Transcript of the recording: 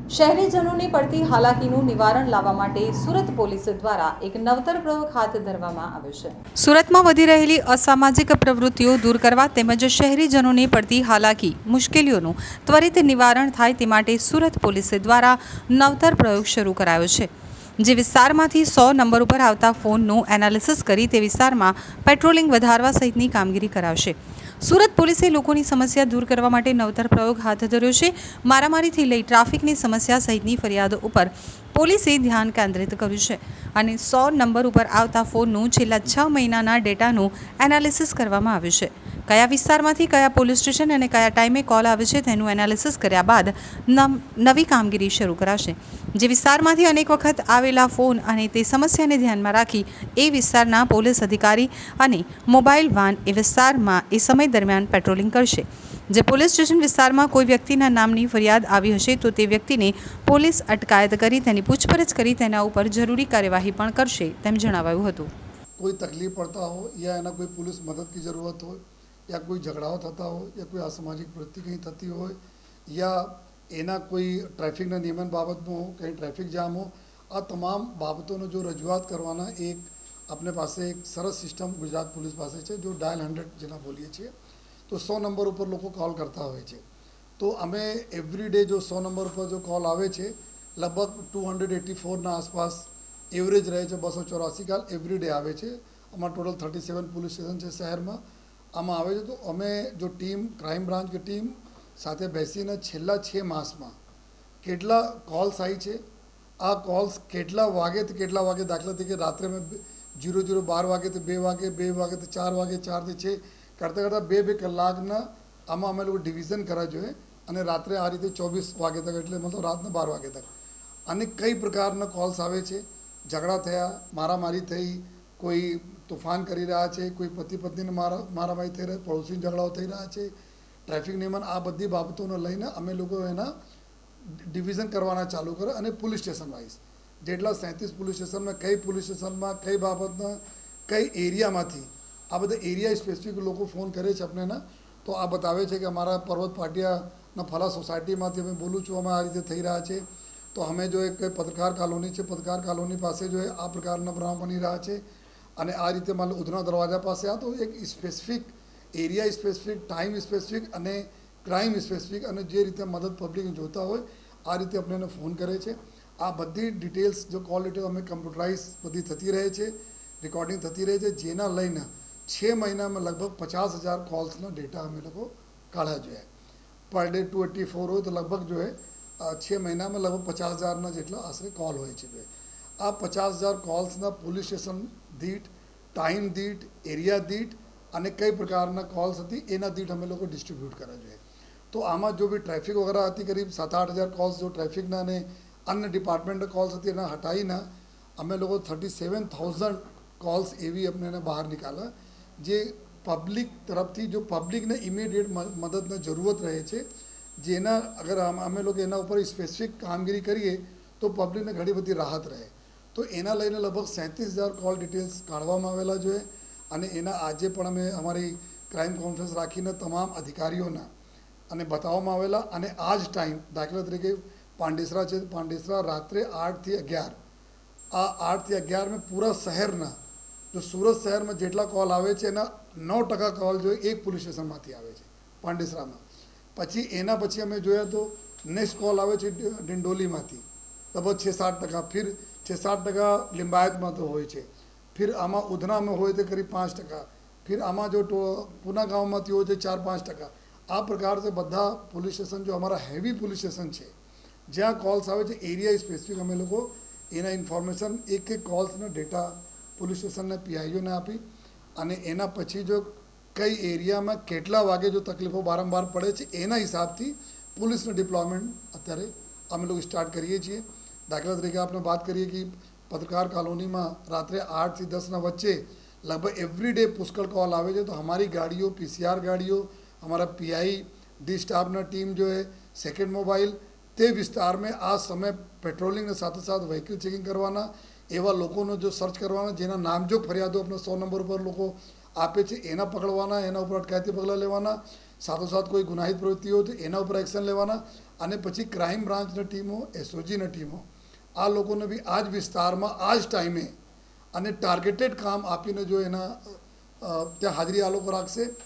શહેરીજનોને પડતી હાલાકીનું નિવારણ લાવવા માટે સુરત પોલીસ દ્વારા એક નવતર પ્રયોગ હાથ ધરવામાં આવ્યો છે। સુરતમાં વધી રહેલી અસામાજિક પ્રવૃત્તિઓ દૂર કરવા તેમજ શહેરીજનોને પડતી હાલાકી મુશ્કેલીઓનું ત્વરિત નિવારણ થાય તે માટે સુરત પોલીસ દ્વારા નવતર પ્રયોગ શરૂ કરાયો છે, જે વિસ્તારમાંથી 100 નંબર ઉપર આવતા ફોનનું એનાલિસિસ કરી તે વિસ્તારમાં પેટ્રોલિંગ વધારવા સહિતની કામગીરી કરાવશે। સુરત પોલીસે લોકોની સમસ્યા દૂર કરવા માટે નવતર પ્રયોગ હાથ ધર્યો છે। મારામારીથી લઈ ટ્રાફિકની સમસ્યા સહિતની ફરિયાદો ઉપર પોલીસે ધ્યાન કેન્દ્રિત કર્યું છે અને 100 નંબર ઉપર આવતા ફોનનું છેલ્લા 6 મહિનાના ડેટાનું એનાલિસિસ કરવામાં આવ્યું છે। કયા વિસ્તારમાંથી કયા પોલીસ સ્ટેશન અને કયા ટાઈમે કોલ આવે છે તેનું એનાલિસિસ કર્યા બાદ નવી કામગીરી શરૂ કરાશે, જે વિસ્તારમાંથી અનેક વખત આવેલા ફોન અને તે સમસ્યાને ધ્યાનમાં રાખી એ વિસ્તારના પોલીસ અધિકારી અને મોબાઈલ વાન એ વિસ્તારમાં એ સમય દરમિયાન પેટ્રોલિંગ કરશે। જે પોલીસ સ્ટેશન વિસ્તારમાં કોઈ વ્યક્તિના નામની ફરિયાદ આવી હશે તો તે વ્યક્તિને પોલીસ અટકાયત કરી તેની પૂછપરછ કરી તેના ઉપર જરૂરી કાર્યવાહી પણ કરશે તેમ જણાવાયું હતું। कोई तकलीफ पड़ता हो या एना कोई पुलिस मदद की ज़रूरत हो या कोई झगड़ाओ थता हो या कोई असामाजिक प्रवृत्ति कहीं थती हो या एना कोई ट्रैफिक नियमन बाबत में हो, कहीं ट्रैफिक जाम हो, आ तमाम बाबतों जो रजूआत करवाना एक अपने पास एक सरस सिस्टम गुजरात पुलिस पास है जो डायल 100 जेना बोलीए छे तो 100 नंबर पर लोग कॉल करता हो। तो अमे एवरीडे जो 100 नंबर पर जो कॉल आवे छे लगभग 284 ना आसपास एवरेज रहे છે। 284 कॉल एवरीडे आवे છે। અમારા टोटल 37 पुलिस स्टेशन છે શહેરમાં, આમાં આવે છે। તો અમે જો ટીમ ક્રાઇમ બ્રાન્ચ કે ટીમ સાથે બેસીને છેલ્લા 6 માસમાં કેટલા કોલ્સ આવી છે, આ કોલ્સ કેટલા વાગે દાખલા તરીકે રાત્રે મેં 00:12 વાગે તો 2 વાગે 2 વાગે તો 4 વાગે 4 થી 6 કરતાં કરતાં 2 કલાકના આમાં અમે લોકો ડિવિઝન કરવા જોઈએ અને રાત્રે આ રીતે 24 વાગે તક એટલે મતલબ રાતના 12 વાગે તક અને કઈ પ્રકારના કોલ્સ આવે છે। झगड़ा थया, मारामारी थई, कोई तूफान करी रहा है, कोई पति पत्नी ने मारामारी थी रही, पड़ोसी झगड़ाओ थी रहा है, ट्रैफिक नियमन आ बधी बाबतों लईने अमे लोग एना डिविजन करवाना चालू करे अने पुलिस स्टेशन वाइज जेटला 37 पुलिस स्टेशन में कई पुलिस स्टेशन में कई बाबतना कई एरिया में थी आ बधा एरिया स्पेसिफिक लोग फोन करे अपने ना तो आ बतावे छे कि अमारा पर्वत पाटिया फला सोसायटी में मैं बोलूँ छूँ अमे आ रीते थई रहा है। तो हमें जो एक पत्रकार कॉलोनी है, पत्रकार कॉलोनी पास जो है आ प्रकार बनाव बनी रहा है और आ रीते मान लो उधना दरवाजा पास आ तो एक specific area specific time specific अने क्राइम स्पेसिफिक अने जे रीते मदद पब्लिक जोता हो आ रीते अपने फोन करे छे। आ बधी डिटेल्स जो कॉल डिटेल अमे कम्प्यूटराइज बधी थती रहे छे, रिकॉर्डिंग थती रहे छे, जेना लईने 6 महीना में लगभग 50,000 कॉल्सना डेटा अमे लोग काढ़ा जो पर डे 284 हो तो लगभग जो है 6 महीना में लगभग 50,000 जेटला आश्रे कॉल हो। आ 50,000 कॉल्सना पुलिस स्टेशन दीठ, टाइम दीठ, एरिया दीठ अने कई प्रकारना कॉल्स थी एना दीठ अमे लोग डिस्ट्रीब्यूट करा जोईए। तो आमा जो भी ट्रैफिक वगैरह थी करीब 7-8 हज़ार कॉल्स जो ट्रैफिकना ने अन्य डिपार्टमेंट कॉल्स थी एना हटाईने अमे लोग 37,000 कॉल्स एवी अपने बहार निकाला जे पब्लिक तरफथी जो पब्लिक ने इमीडिएट मदद जरूरत रहे छे जेना अगर अमे लोग एना ऊपर स्पेसिफिक कामगीरी करिए तो पब्लिक ने घणी बधी राहत रहे। तो एना लईने लगभग 37,000 कॉल डिटेल्स काढवामां आवेला जोए अने एना आजे पण अमे अमारी क्राइम कॉन्फ्रेंस राखीने तमाम अधिकारीओना अने बताववामां आवेला अने आज टाइम दाखला तरीके पांडेसरा छे, पांडेसरा रात्रे 8 થી 11 आ 8 થી 11 में पूरा शहरना जो सूरत शहर में जेटला कॉल आवे छे एना 9% कॉल जो एक पुलिस स्टेशनमांथी आवे छे पांडेसरामां। पछी एना पछी अमे जोया तो नेक्स्ट कॉल आवे छे डिंडोलीमांथी लगभग 6-7%, फिर 6-7% लिंबायत में तो होय छे, फिर आमा उधना में होय तो करीब 5%, फिर आमा जो पूना गाँव में होय छे 4-5%। आ प्रकार से बधा पुलिस स्टेशन जो हमारा हेवी पुलिस स्टेशन है ज्यां कॉल्स आवे छे एरिया स्पेसिफिक अमे लोग एना इन्फॉर्मेशन एक कॉल्सना डेटा पुलिस स्टेशन ने पीआईओ ने आपी अने एना पछी जो कई एरिया में केटला वागे जो तकलीफों बारंबार पड़े छे एना हिसाब थी पुलिस ने डिप्लॉयमेंट अत्यारे अमे लोग स्टार्ट करीए छीए। दाखला तरीके आपने बात करिए कि पत्रकार कॉलोनी में रात्रे 8 થી 10 वच्चे लगभग एवरीडे पुष्कल कॉल आवे छे। तो हमारी गाड़ियों पीसीआर गाड़ियों हमारा पीआई डी स्टाफना टीम जो है सेकेंड मोबाइल ते विस्तार में आ समय पेट्रोलिंग ने साथ साथ व्हीकल चेकिंग करवाना एवं लोगों जो सर्च करवाना जेना नामजोग फरियादों अपने 100 नंबर पर लोग आपे छे एना पकड़वाना एना ऊपर अटकायती पगला लेवाना સાથોસાથ કોઈ ગુનાહિત પ્રવૃત્તિ હોય તો એના ઉપર એક્શન લેવાના અને પછી ક્રાઇમ બ્રાન્ચની ટીમો એસઓજીની ટીમો આ લોકોને બી આ જ વિસ્તારમાં આ જ ટાઈમે અને ટાર્ગેટેડ કામ આપીને જો એના ત્યાં હાજરી આ લોકો રાખશે